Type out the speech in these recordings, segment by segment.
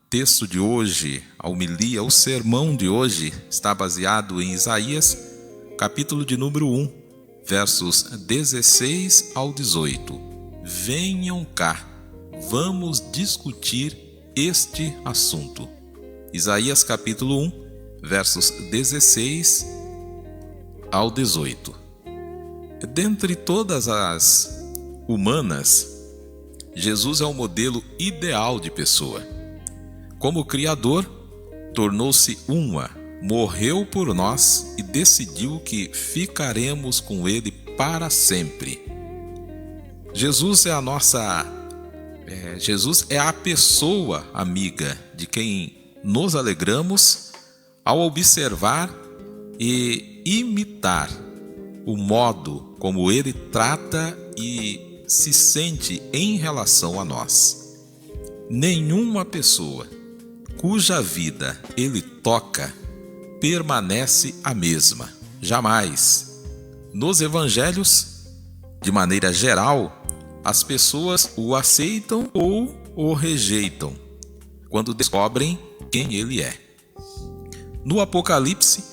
texto de hoje, a homilia, o sermão de hoje está baseado em Isaías, capítulo de número 1, versos 16 ao 18. Venham cá, vamos discutir este assunto. Isaías capítulo 1, versos 16 ao 18. Dentre todas as humanas, Jesus é o modelo ideal de pessoa. Como Criador, tornou-se uma, morreu por nós e decidiu que ficaremos com Ele para sempre. Jesus é a pessoa amiga de quem nos alegramos ao observar e imitar o modo como Ele trata e se sente em relação a nós. Nenhuma pessoa cuja vida Ele toca permanece a mesma, jamais. Nos evangelhos, de maneira geral, as pessoas o aceitam ou o rejeitam quando descobrem quem Ele é. No Apocalipse,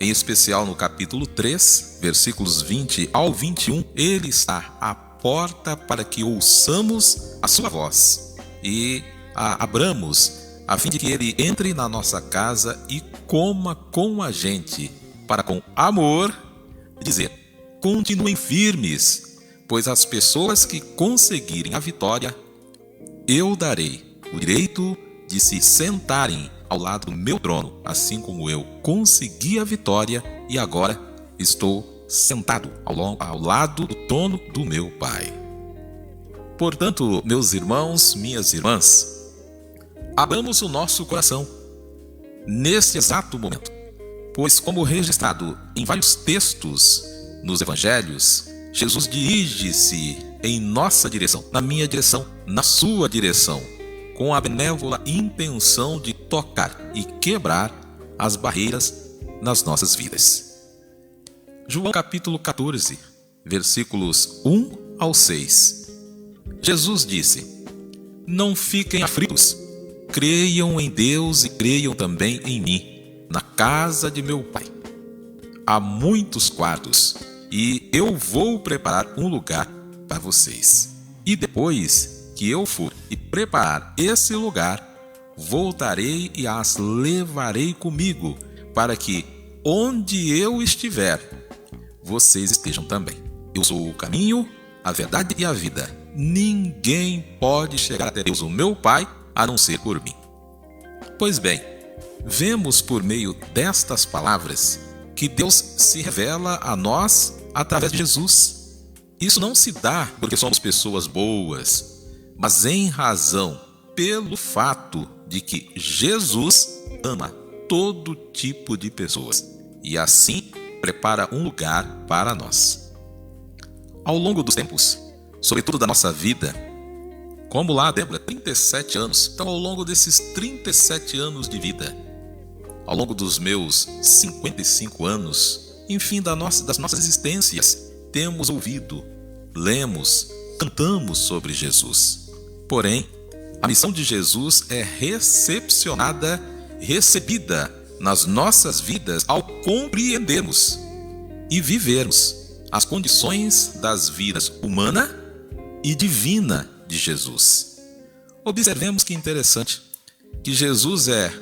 em especial no capítulo 3, versículos 20 ao 21, Ele está à porta para que ouçamos a sua voz e a abramos, a fim de que Ele entre na nossa casa e coma com a gente, para com amor dizer: continuem firmes, pois às pessoas que conseguirem a vitória, eu darei o direito de se sentarem ao lado do meu trono, assim como eu consegui a vitória e agora estou sentado ao lado do trono do meu Pai. Portanto, meus irmãos, minhas irmãs, abramos o nosso coração neste exato momento, pois, como registrado em vários textos nos evangelhos, Jesus dirige-se em nossa direção, na minha direção, na sua direção, com a benévola intenção de tocar e quebrar as barreiras nas nossas vidas. João capítulo 14, versículos 1 ao 6. Jesus disse: não fiquem aflitos, creiam em Deus e creiam também em mim. Na casa de meu Pai há muitos quartos, e eu vou preparar um lugar para vocês. E depois que eu for e preparar esse lugar, voltarei e as levarei comigo, para que onde eu estiver, vocês estejam também. Eu sou o caminho, a verdade e a vida. Ninguém pode chegar até Deus, o meu Pai, a não ser por mim. Pois bem, vemos por meio destas palavras que Deus se revela a nós através de Jesus. Isso não se dá porque somos pessoas boas, mas em razão pelo fato de que Jesus ama todo tipo de pessoas e assim prepara um lugar para nós. Ao longo dos tempos, sobretudo da nossa vida, como lá, Débora, 37 anos. Então, ao longo desses 37 anos de vida, ao longo dos meus 55 anos, enfim, das nossas existências, temos ouvido, lemos, cantamos sobre Jesus. Porém, a missão de Jesus é recebida nas nossas vidas ao compreendermos e vivermos as condições das vidas humana e divina de Jesus. Observemos que interessante, que Jesus é,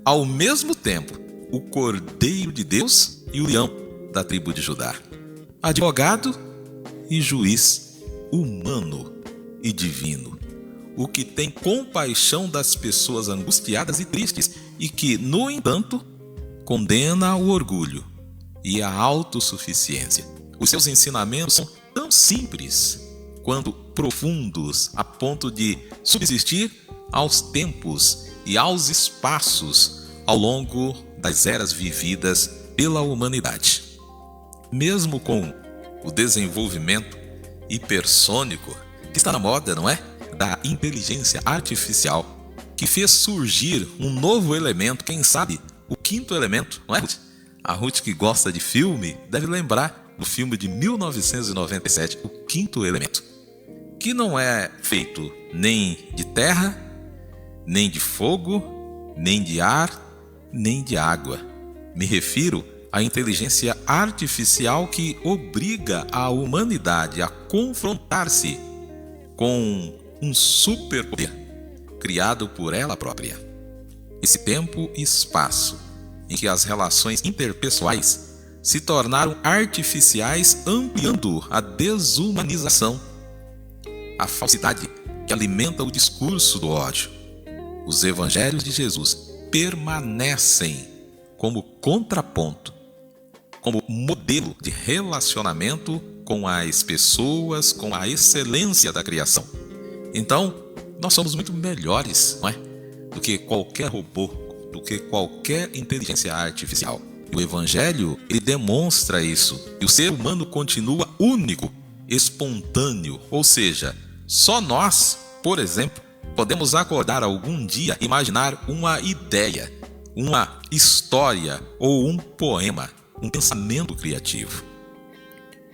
ao mesmo tempo, o Cordeiro de Deus e o leão da tribo de Judá, advogado e juiz humano e divino, o que tem compaixão das pessoas angustiadas e tristes e que, no entanto, condena o orgulho e a autossuficiência. Os seus ensinamentos são tão simples quanto profundos, a ponto de subsistir aos tempos e aos espaços ao longo das eras vividas pela humanidade. Mesmo com o desenvolvimento hipersônico que está na moda, não é? Da inteligência artificial, que fez surgir um novo elemento, quem sabe o quinto elemento, não é, Ruth? A Ruth, que gosta de filme, deve lembrar do filme de 1997, O Quinto Elemento, que não é feito nem de terra, nem de fogo, nem de ar, nem de água. Me refiro à inteligência artificial que obriga a humanidade a confrontar-se com um superpoder criado por ela própria. Esse tempo e espaço em que as relações interpessoais se tornaram artificiais, ampliando a desumanização, a falsidade que alimenta o discurso do ódio. Os evangelhos de Jesus permanecem como contraponto, como modelo de relacionamento com as pessoas, com a excelência da criação. Então, nós somos muito melhores, não é? Do que qualquer robô, do que qualquer inteligência artificial. E o Evangelho, ele demonstra isso. E o ser humano continua único, espontâneo. Ou seja, só nós, por exemplo, podemos acordar algum dia e imaginar uma ideia, uma história ou um poema, um pensamento criativo.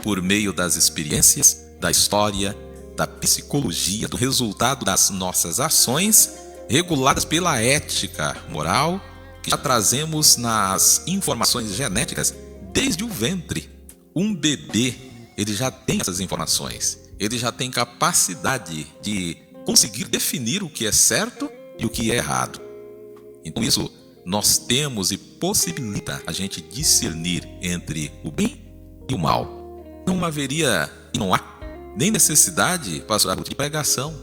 Por meio das experiências, da história, da psicologia, do resultado das nossas ações, reguladas pela ética moral, que já trazemos nas informações genéticas desde o ventre. Um bebê, ele já tem essas informações, ele já tem capacidade de conseguir definir o que é certo e o que é errado. Então isso nós temos e possibilita a gente discernir entre o bem e o mal. Não haveria e não há nem necessidade, pastor, de pregação.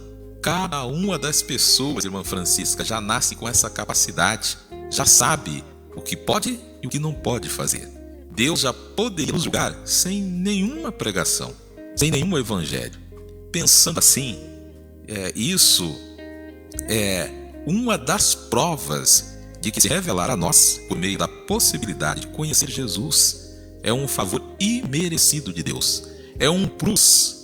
Cada uma das pessoas, irmã Francisca, já nasce com essa capacidade, já sabe o que pode e o que não pode fazer. Deus já poderia nos julgar sem nenhuma pregação, sem nenhum evangelho. Pensando assim, isso é uma das provas de que se revelar a nós, por meio da possibilidade de conhecer Jesus, é um favor imerecido de Deus. É um plus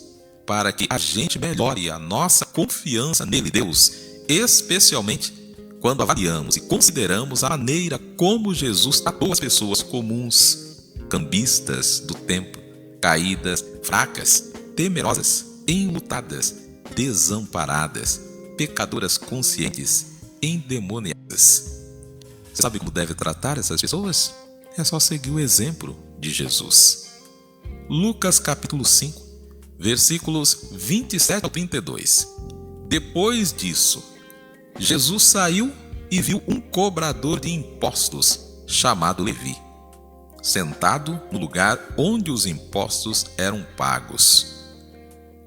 para que a gente melhore a nossa confiança nele, Deus, especialmente quando avaliamos e consideramos a maneira como Jesus tratou as pessoas comuns, cambistas do tempo, caídas, fracas, temerosas, enlutadas, desamparadas, pecadoras conscientes, endemoniadas. Você sabe como deve tratar essas pessoas? É só seguir o exemplo de Jesus. Lucas capítulo 5, versículos 27 ao 32. Depois disso, Jesus saiu e viu um cobrador de impostos, chamado Levi, sentado no lugar onde os impostos eram pagos.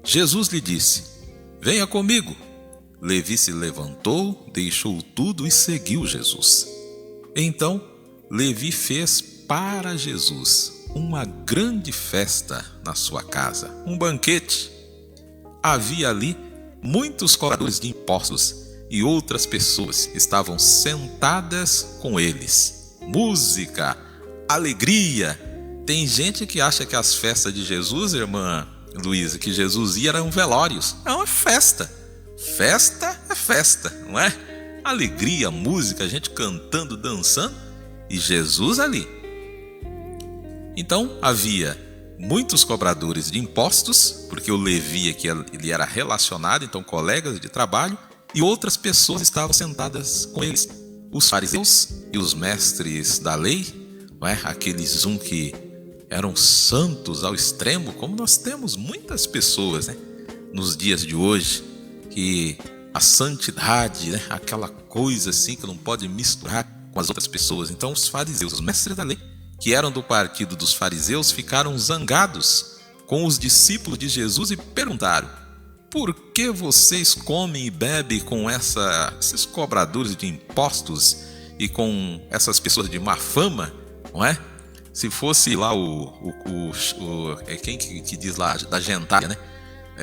Jesus lhe disse: "Venha comigo." Levi se levantou, deixou tudo e seguiu Jesus. Então, Levi fez para Jesus uma grande festa na sua casa, um banquete. Havia ali muitos cobradores de impostos e outras pessoas estavam sentadas com eles. Música, alegria. Tem gente que acha que as festas de Jesus, irmã Luísa, que Jesus ia eram velórios. É uma festa. Festa é festa, não é? Alegria, música, gente cantando, dançando e Jesus ali. Então havia muitos cobradores de impostos, porque o Levi aqui ele era relacionado, então colegas de trabalho, e outras pessoas estavam sentadas com eles. Os fariseus e os mestres da lei, não é? Aqueles que eram santos ao extremo, como nós temos muitas pessoas, né? Nos dias de hoje, que a santidade, né? Aquela coisa assim que não pode misturar com as outras pessoas. Então os fariseus, os mestres da lei, que eram do partido dos fariseus, ficaram zangados com os discípulos de Jesus e perguntaram: por que vocês comem e bebem com esses cobradores de impostos e com essas pessoas de má fama, não é? Se fosse lá quem que diz lá da gentalha, né?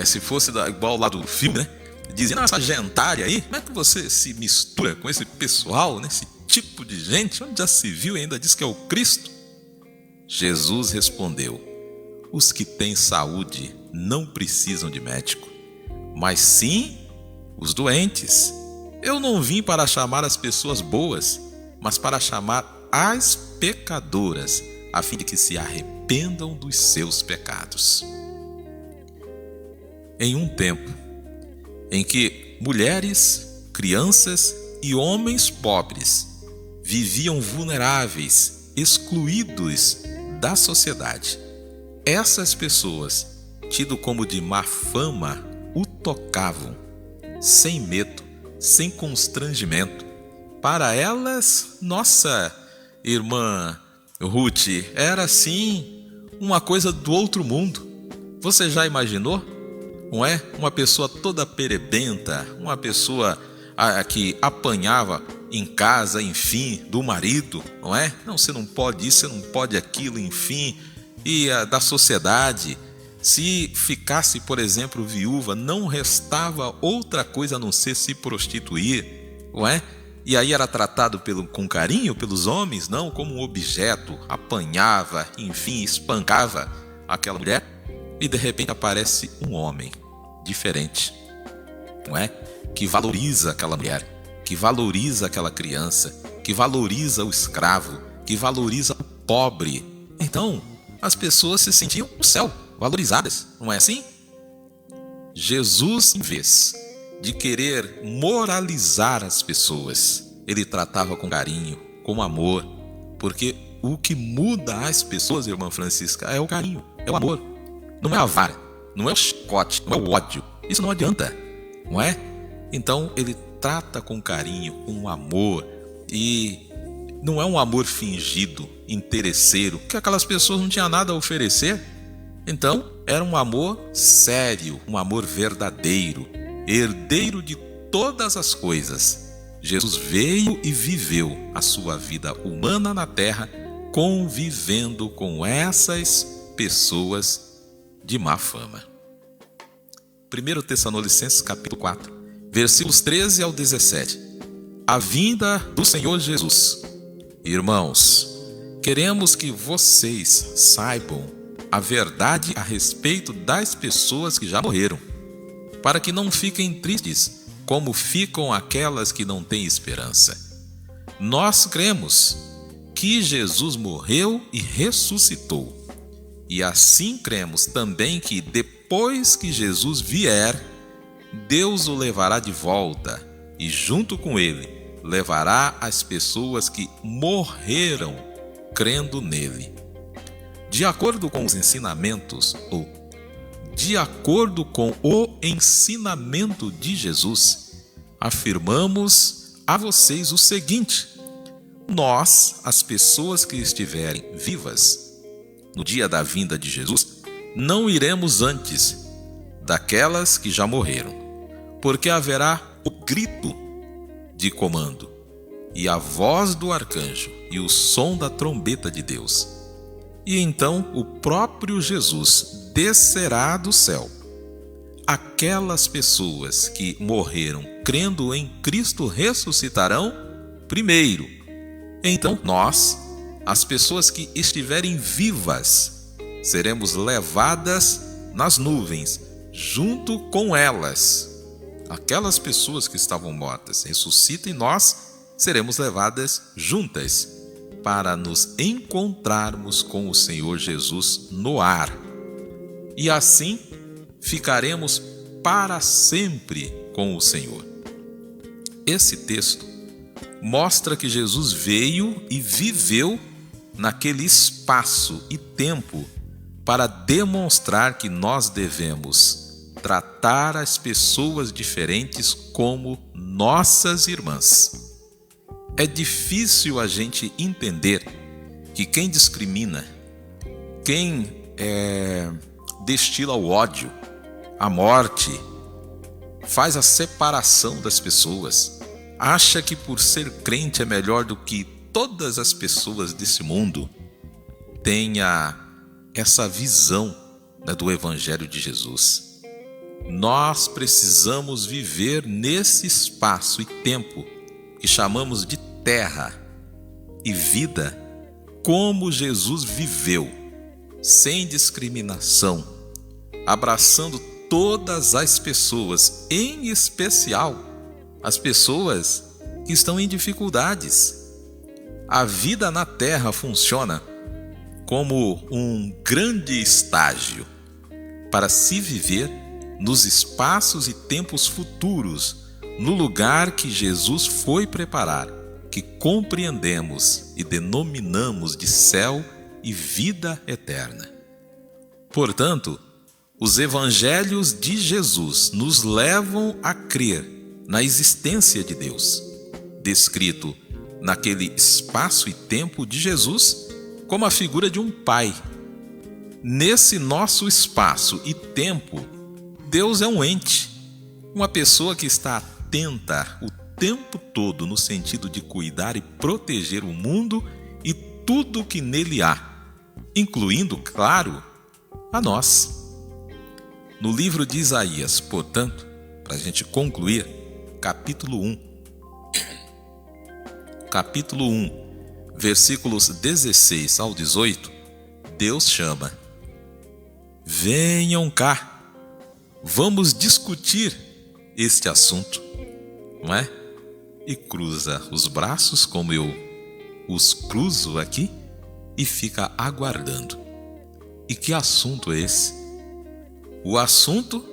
Se fosse igual lá do filme, né? Dizendo, essa gentalha aí, como é que você se mistura com esse pessoal, né? Esse tipo de gente, onde já se viu e ainda diz que é o Cristo? Jesus respondeu: os que têm saúde não precisam de médico, mas sim os doentes. Eu não vim para chamar as pessoas boas, mas para chamar as pecadoras, a fim de que se arrependam dos seus pecados. Em um tempo em que mulheres, crianças e homens pobres viviam vulneráveis, excluídos da sociedade. Essas pessoas, tido como de má fama, o tocavam, sem medo, sem constrangimento. Para elas, nossa irmã Ruth, era assim uma coisa do outro mundo. Você já imaginou? Não é? Uma pessoa toda perebenta, uma pessoa que apanhava em casa, enfim, do marido, não é? Não, você não pode isso, você não pode aquilo, enfim, e da sociedade. Se ficasse, por exemplo, viúva, não restava outra coisa a não ser se prostituir, não é? E aí era tratado com carinho pelos homens, não como um objeto, apanhava, enfim, espancava aquela mulher, e de repente aparece um homem diferente, não é? Que valoriza aquela mulher, que valoriza aquela criança, que valoriza o escravo, que valoriza o pobre. Então, as pessoas se sentiam no céu, valorizadas, não é assim? Jesus, em vez de querer moralizar as pessoas, ele tratava com carinho, com amor, porque o que muda as pessoas, irmã Francisca, é o carinho, é o amor, não é a vara, não é o chicote, não é o ódio. Isso não adianta, não é? Então ele trata com carinho, com amor, e não é um amor fingido, interesseiro, porque aquelas pessoas não tinham nada a oferecer. Então era um amor sério, um amor verdadeiro, herdeiro de todas as coisas. Jesus veio e viveu a sua vida humana na terra, convivendo com essas pessoas de má fama. 1 Tessalonicenses capítulo 4, versículos 13 ao 17. A vinda do Senhor Jesus. Irmãos, queremos que vocês saibam a verdade a respeito das pessoas que já morreram, para que não fiquem tristes como ficam aquelas que não têm esperança. Nós cremos que Jesus morreu e ressuscitou, e assim cremos também que depois que Jesus vier, Deus o levará de volta e junto com ele levará as pessoas que morreram crendo nele. De acordo com os ensinamentos, ou de acordo com o ensinamento de Jesus, afirmamos a vocês o seguinte: nós, as pessoas que estiverem vivas no dia da vinda de Jesus, não iremos antes daquelas que já morreram, porque haverá o grito de comando, e a voz do arcanjo, e o som da trombeta de Deus. E então o próprio Jesus descerá do céu. Aquelas pessoas que morreram crendo em Cristo ressuscitarão primeiro. Então nós, as pessoas que estiverem vivas, seremos levadas nas nuvens, junto com elas. Aquelas pessoas que estavam mortas ressuscitam e nós seremos levadas juntas para nos encontrarmos com o Senhor Jesus no ar. E assim ficaremos para sempre com o Senhor. Esse texto mostra que Jesus veio e viveu naquele espaço e tempo para demonstrar que nós devemos tratar as pessoas diferentes como nossas irmãs. É difícil a gente entender que quem discrimina, quem destila o ódio, a morte, faz a separação das pessoas, acha que por ser crente é melhor do que todas as pessoas desse mundo, tenha essa visão, né, do Evangelho de Jesus. Nós precisamos viver nesse espaço e tempo que chamamos de terra e vida, como Jesus viveu, sem discriminação, abraçando todas as pessoas, em especial as pessoas que estão em dificuldades. A vida na terra funciona como um grande estágio para se viver nos espaços e tempos futuros, no lugar que Jesus foi preparar, que compreendemos e denominamos de céu e vida eterna. Portanto, os evangelhos de Jesus nos levam a crer na existência de Deus, descrito naquele espaço e tempo de Jesus como a figura de um pai. Nesse nosso espaço e tempo, Deus é um ente, uma pessoa que está atenta o tempo todo no sentido de cuidar e proteger o mundo e tudo que nele há, incluindo, claro, a nós. No livro de Isaías, portanto, para a gente concluir, capítulo 1, versículos 16 ao 18, Deus chama: venham cá, vamos discutir este assunto, não é? E cruza os braços como eu os cruzo aqui e fica aguardando. E que assunto é esse? O assunto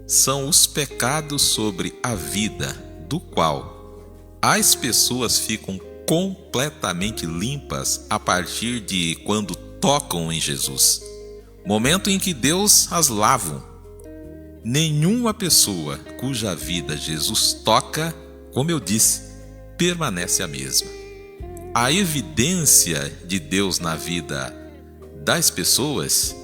são os pecados sobre a vida, do qual as pessoas ficam completamente limpas a partir de quando tocam em Jesus, momento em que Deus as lava. Nenhuma pessoa cuja vida Jesus toca, como eu disse, permanece a mesma. A evidência de Deus na vida das pessoas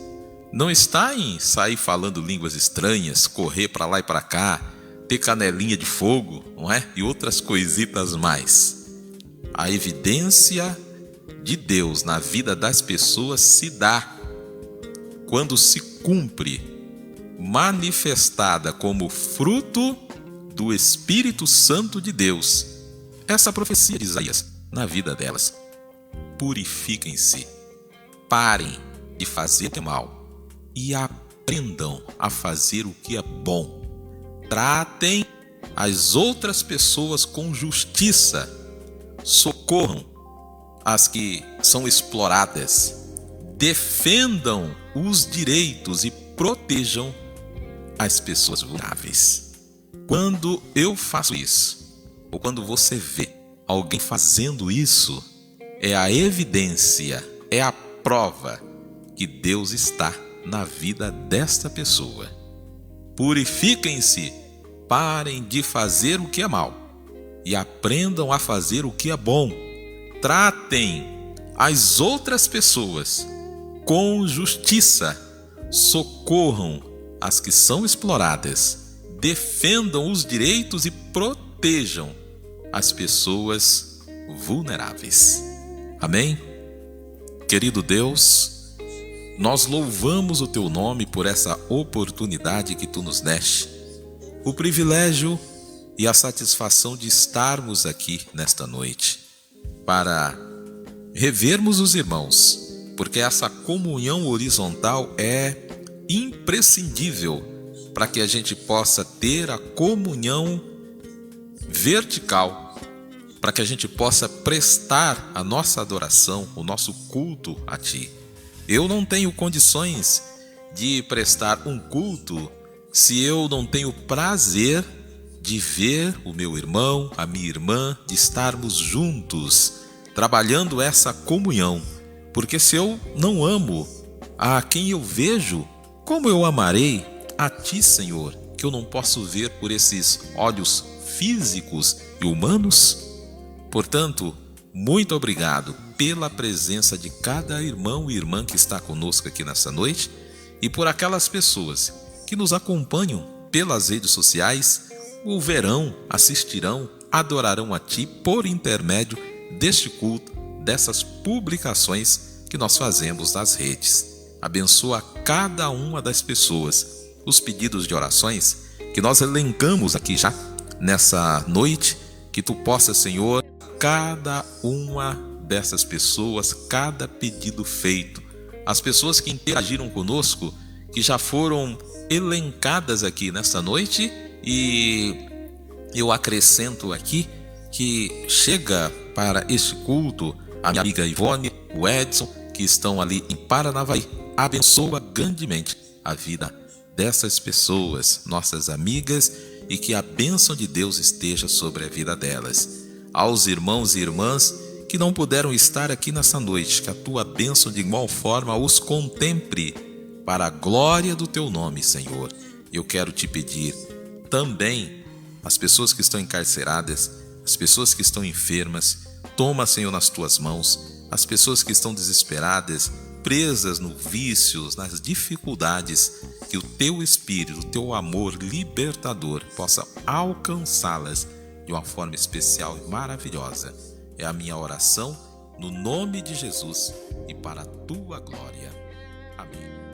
não está em sair falando línguas estranhas, correr para lá e para cá, ter canelinha de fogo, não é? E outras coisitas mais. A evidência de Deus na vida das pessoas se dá quando se cumpre, manifestada como fruto do Espírito Santo de Deus, essa profecia de Isaías na vida delas. Purifiquem-se, parem de fazer o que é mal e aprendam a fazer o que é bom. Tratem as outras pessoas com justiça, socorram as que são exploradas, defendam os direitos e protejam as pessoas vulneráveis. Quando eu faço isso, ou quando você vê alguém fazendo isso, é a evidência, é a prova que Deus está na vida desta pessoa. Purifiquem-se, parem de fazer o que é mal e aprendam a fazer o que é bom. Tratem as outras pessoas com justiça, socorram as que são exploradas, defendam os direitos e protejam as pessoas vulneráveis. Amém? Querido Deus, nós louvamos o Teu nome por essa oportunidade que Tu nos deste, o privilégio e a satisfação de estarmos aqui nesta noite, para revermos os irmãos, porque essa comunhão horizontal é imprescindível para que a gente possa ter a comunhão vertical, para que a gente possa prestar a nossa adoração, o nosso culto a Ti. Eu não tenho condições de prestar um culto se eu não tenho prazer de ver o meu irmão, a minha irmã, de estarmos juntos, trabalhando essa comunhão. Porque se eu não amo a quem eu vejo, como eu amarei a Ti, Senhor, que eu não posso ver por esses olhos físicos e humanos? Portanto, muito obrigado pela presença de cada irmão e irmã que está conosco aqui nessa noite e por aquelas pessoas que nos acompanham pelas redes sociais, o verão, assistirão, adorarão a Ti por intermédio deste culto, dessas publicações que nós fazemos nas redes. Abençoa cada uma das pessoas, os pedidos de orações que nós elencamos aqui já nessa noite, que Tu possa, Senhor, cada uma dessas pessoas, cada pedido feito, as pessoas que interagiram conosco, que já foram elencadas aqui nesta noite, e eu acrescento aqui que chega para este culto a minha amiga Ivone, o Edson, que estão ali em Paranavaí. Abençoa grandemente a vida dessas pessoas, nossas amigas, e que a bênção de Deus esteja sobre a vida delas. Aos irmãos e irmãs que não puderam estar aqui nessa noite, que a tua bênção de igual forma os contemple para a glória do teu nome, Senhor. Eu quero te pedir também as pessoas que estão encarceradas, as pessoas que estão enfermas, toma, Senhor, nas tuas mãos, as pessoas que estão desesperadas, presas no vícios, nas dificuldades, que o teu Espírito, o teu amor libertador possa alcançá-las de uma forma especial e maravilhosa. É a minha oração no nome de Jesus e para a tua glória. Amém.